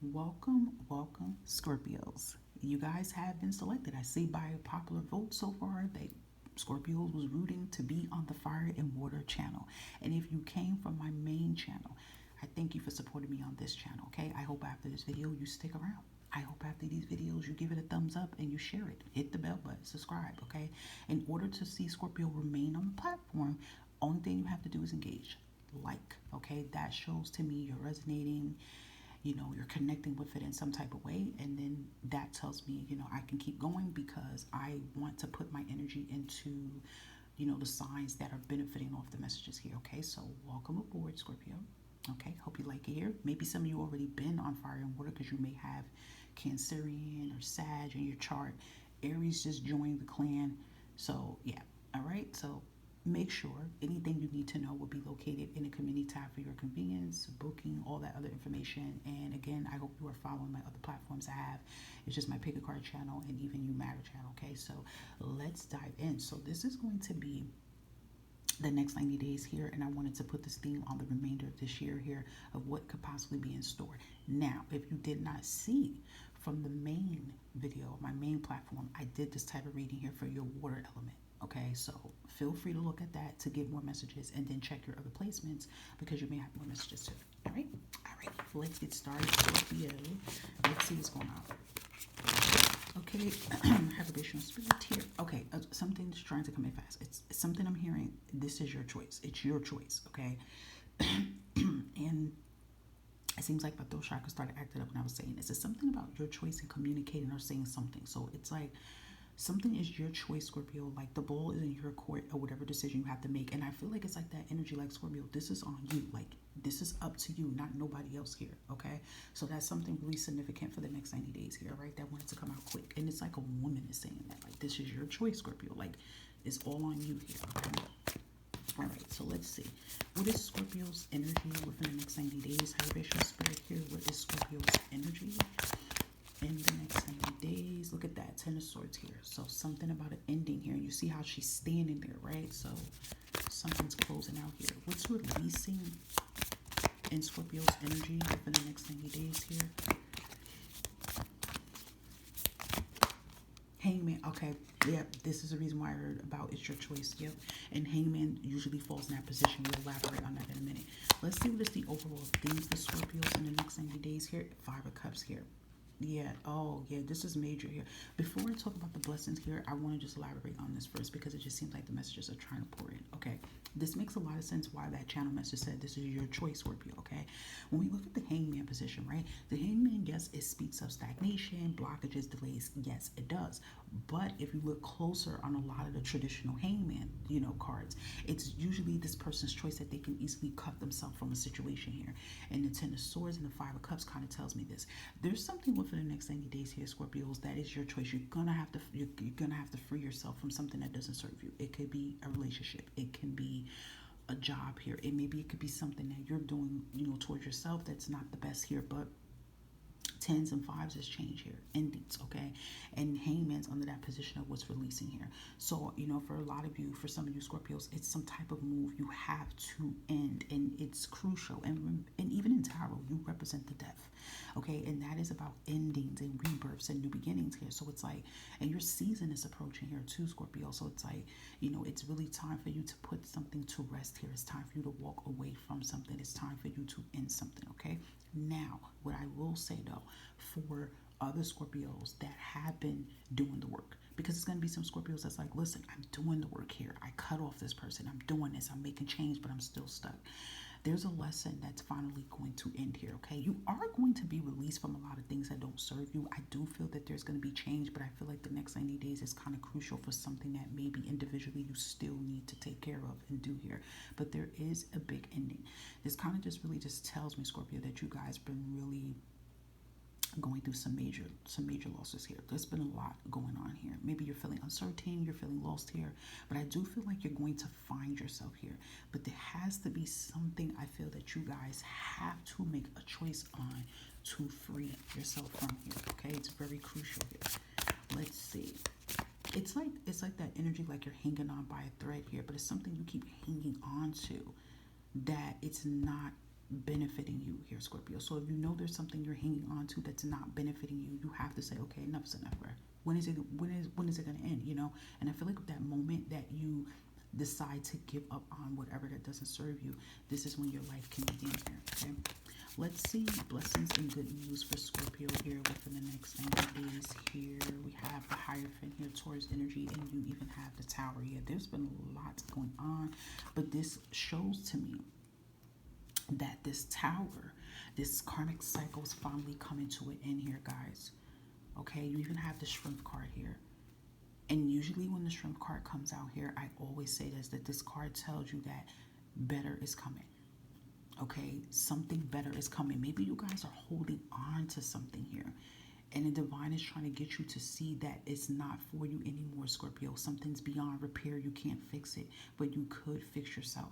Welcome, Scorpios. You guys have been selected. I see by a popular vote so far that Scorpios was rooting to be on the Fire and Water channel. And if you came from my main channel, I thank you for supporting me on this channel, okay? I hope after this video you stick around. I hope after these videos you give it a thumbs up and you share it. Hit the bell button, subscribe, okay? In order to see Scorpio remain on the platform, only thing you have to do is engage. Like, okay? That shows to me you're resonating, you're connecting with it in some type of way, and then that tells me, I can keep going because I want to put my energy into, the signs that are benefiting off the messages here. Okay, so welcome aboard, Scorpio. Okay, hope you like it here. Maybe some of you already been on Fire and Water because you may have Cancerian or Sag in your chart. Aries just joined the clan. So yeah, all right. So make sure anything you need to know will be located in the community tab for your convenience, booking, all that other information. And again, I hope you are following my other platforms I have. It's just my Pick a Card channel and even You Matter channel. Okay, so let's dive in. So this is going to be the next 90 days here, and I wanted to put this theme on the remainder of this year here of what could possibly be in store. Now, if you did not see from the main video, my main platform, I did this type of reading here for your water element. Okay, so feel free to look at that to get more messages, and then check your other placements because you may have more messages too. All right, let's get started. Scorpio, let's see what's going on. Okay, have a vision spirit here. Okay, something's trying to come in fast. It's something I'm hearing. This is your choice. It's your choice, okay? And it seems like my throat chakra started acting up when I was saying this. It's something about your choice in communicating or saying something. So it's like something is your choice, Scorpio. Like the ball is in your court or whatever decision you have to make. And I feel like it's like that energy, like Scorpio, this is on you. Like this is up to you, not nobody else here. Okay. So that's something really significant for the next 90 days here, right? That wanted to come out quick. And it's like a woman is saying that. Like this is your choice, Scorpio. Like it's all on you here. Okay. All right, so let's see. What is Scorpio's energy within the next 90 days? Vibration spirit here. What is Scorpio's energy in the next 90 days? Look at that, 10 of swords here. So something about an ending here. You see how she's standing there, right? So something's closing out here. What's releasing in Scorpio's energy within the next 90 days here? Hangman, okay, yeah, this is the reason why I heard about it's your choice, yep. And Hangman usually falls in that position. We'll elaborate on that in a minute. Let's see what is the overall theme for Scorpios in the next 90 days here. 5 of Cups here. Yeah, oh, yeah, this is major here. Before I talk about the blessings here, I want to just elaborate on this first because it just seems like the messages are trying to pour in. Okay, this makes a lot of sense why that channel message said this is your choice, Scorpio, okay? When we look at the Hangman position, right? The Hangman, yes, it speaks of stagnation, blockages, delays. Yes, it does. But if you look closer on a lot of the traditional Hangman, cards, it's usually this person's choice that they can easily cut themselves from a situation here. And the 10 of Swords and the 5 of Cups kind of tells me this. There's something within the next 90 days here, Scorpios, that is your choice. You're gonna have to free yourself from something that doesn't serve you. It could be a relationship. It can be a job here. It could be something that you're doing, towards yourself that's not the best here, but 10s and 5s is change here, endings, okay? And Hangman's under that position of what's releasing here. So, for a lot of you, for some of you Scorpios, it's some type of move you have to end, and it's crucial. And even in tarot, you represent the death, okay? And that is about endings and rebirths and new beginnings here. So it's like, and your season is approaching here too, Scorpio. So it's like, it's really time for you to put something to rest here. It's time for you to walk away from something. It's time for you to end something, okay? Now, what I will say though, for other Scorpios that have been doing the work, because it's going to be some Scorpios that's like, listen, I'm doing the work here. I cut off this person. I'm doing this. I'm making change, but I'm still stuck. There's a lesson that's finally going to end here, okay? You are going to be released from a lot of things that don't serve you. I do feel that there's going to be change, but I feel like the next 90 days is kind of crucial for something that maybe individually you still need to take care of and do here. But there is a big ending. This kind of just really just tells me, Scorpio, that you guys been really going through some major losses here. There's been a lot going on here. Maybe you're feeling uncertain, you're feeling lost here, but I do feel like you're going to find yourself here. But there has to be something I feel that you guys have to make a choice on to free yourself from here, okay? It's very crucial here. Let's see. It's like that energy, like you're hanging on by a thread here, but it's something you keep hanging on to that it's not benefiting you here, Scorpio. So if you know there's something you're hanging on to that's not benefiting you, you have to say, okay, enough's enough. Right? When is it going to end? You know, and I feel like that moment that you decide to give up on whatever that doesn't serve you, this is when your life can begin here. Okay. Let's see blessings and good news for Scorpio here within the next 90 days here. We have the Hierophant here, Taurus energy, and you even have the Tower here. There's been a lot going on, but this shows to me that this Tower, this karmic cycle is finally coming to an end here, guys. Okay, you even have the Strength card here. And usually when the Strength card comes out here, I always say this, that this card tells you that better is coming. Okay, something better is coming. Maybe you guys are holding on to something here, and the divine is trying to get you to see that it's not for you anymore, Scorpio. Something's beyond repair. You can't fix it, but you could fix yourself,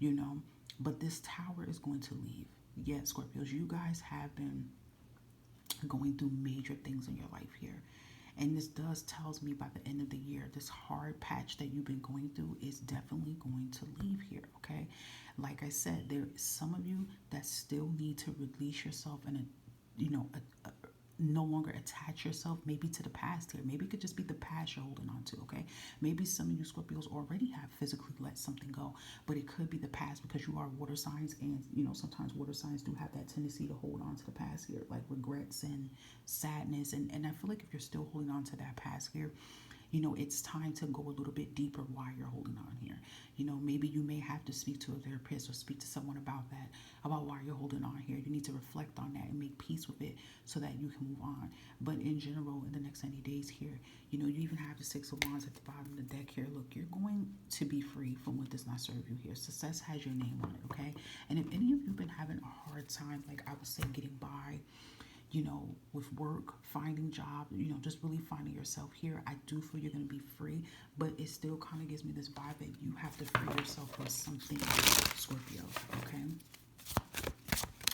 you know. But this Tower is going to leave. Yeah, Scorpios, you guys have been going through major things in your life here. And this does tells me by the end of the year, this hard patch that you've been going through is definitely going to leave here, okay? Like I said, there is some of you that still need to release yourself and, no longer attach yourself maybe to the past here. Maybe it could just be the past you're holding on to, okay? Maybe some of you Scorpios already have physically let something go, but it could be the past because you are water signs, and sometimes water signs do have that tendency to hold on to the past here, like regrets and sadness. And I feel like if you're still holding on to that past here, it's time to go a little bit deeper while you're holding on here. Maybe you may have to speak to a therapist or speak to someone about that, about why you're holding on here. You need to reflect on that and make peace with it so that you can move on. But in general, in the next 90 days here, you even have the Six of Wands at the bottom of the deck here. Look, you're going to be free from what does not serve you here. Success has your name on it, okay? And if any of you have been having a hard time, like I would say, getting by, with work, finding job, just really finding yourself here, I do feel you're going to be free, but it still kind of gives me this vibe that you have to free yourself from something, Scorpio, okay?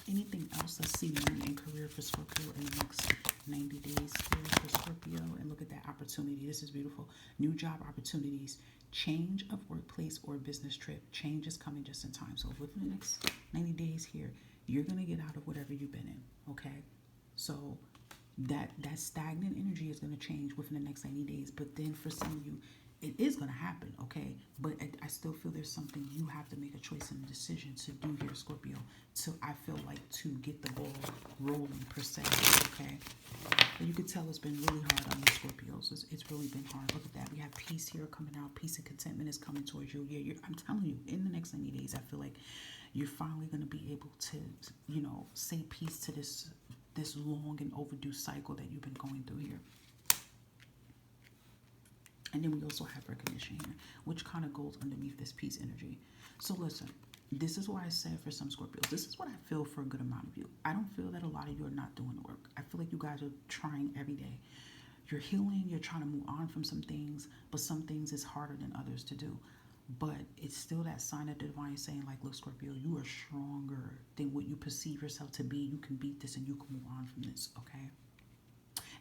Anything else? Let's see money and career for Scorpio in the next 90 days here for Scorpio. And look at that opportunity. This is beautiful. New job opportunities, change of workplace or business trip. Change is coming just in time. So within the next 90 days here, you're going to get out of whatever you've been in, okay? So that stagnant energy is going to change within the next 90 days. But then for some of you, it is going to happen, okay? But I still feel there's something you have to make a choice and a decision to do here, Scorpio. So I feel like to get the ball rolling per se, okay? And you can tell it's been really hard on you, Scorpios. It's really been hard. Look at that. We have peace here coming out. Peace and contentment is coming towards you. Yeah, I'm telling you, in the next 90 days, I feel like you're finally going to be able to, say peace to this long and overdue cycle that you've been going through here. And then we also have recognition here, which kind of goes underneath this peace energy. So listen, this is why I said for some Scorpios, this is what I feel for a good amount of you. I don't feel that a lot of you are not doing the work. I feel like you guys are trying every day. You're healing, you're trying to move on from some things, but some things is harder than others to do. But it's still that sign of the divine saying, like, look, Scorpio, you are stronger than what you perceive yourself to be. You can beat this and you can move on from this, okay?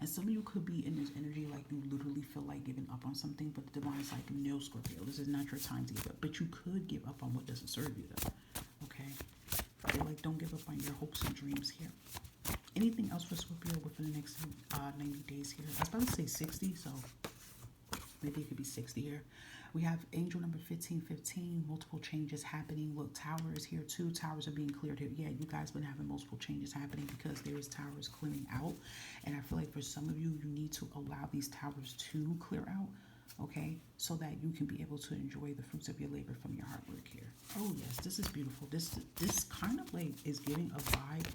And some of you could be in this energy like you literally feel like giving up on something, but the divine is like, no, Scorpio, this is not your time to give up. But you could give up on what doesn't serve you, though, okay? They're like, don't give up on your hopes and dreams here. Anything else for Scorpio within the next 90 days here? I was about to say 60, so maybe it could be 60 here. We have angel number 1515, multiple changes happening. Look, tower is here too. Towers are being cleared here. Yeah, you guys been having multiple changes happening because there is towers clearing out. And I feel like for some of you, you need to allow these towers to clear out, okay? So that you can be able to enjoy the fruits of your labor from your hard work here. Oh yes, this is beautiful. This kind of like is giving a vibe.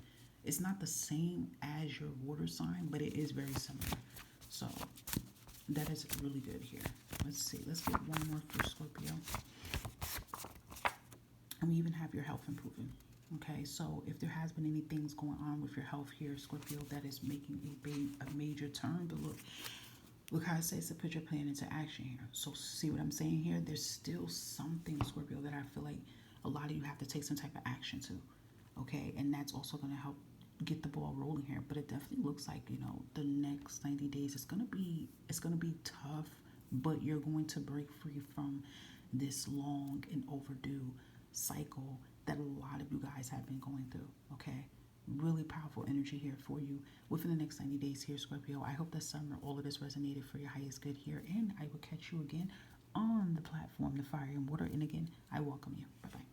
It's not the same as your water sign, but it is very similar. So that is really good here. Let's see. Let's get one more for Scorpio. And we even have your health improving. Okay, so if there has been any things going on with your health here, Scorpio, that is making a major turn. But look how it says to put your plan into action here. So see what I'm saying here? There's still something, Scorpio, that I feel like a lot of you have to take some type of action to. Okay, and that's also going to help get the ball rolling here. But it definitely looks like, the next 90 days it's gonna be tough, but you're going to break free from this long and overdue cycle that a lot of you guys have been going through, okay? Really powerful energy here for you within the next 90 days here, Scorpio. I hope this summer all of this resonated for your highest good here, and I will catch you again on the platform, the fire and water. And again, I welcome you. Bye-bye.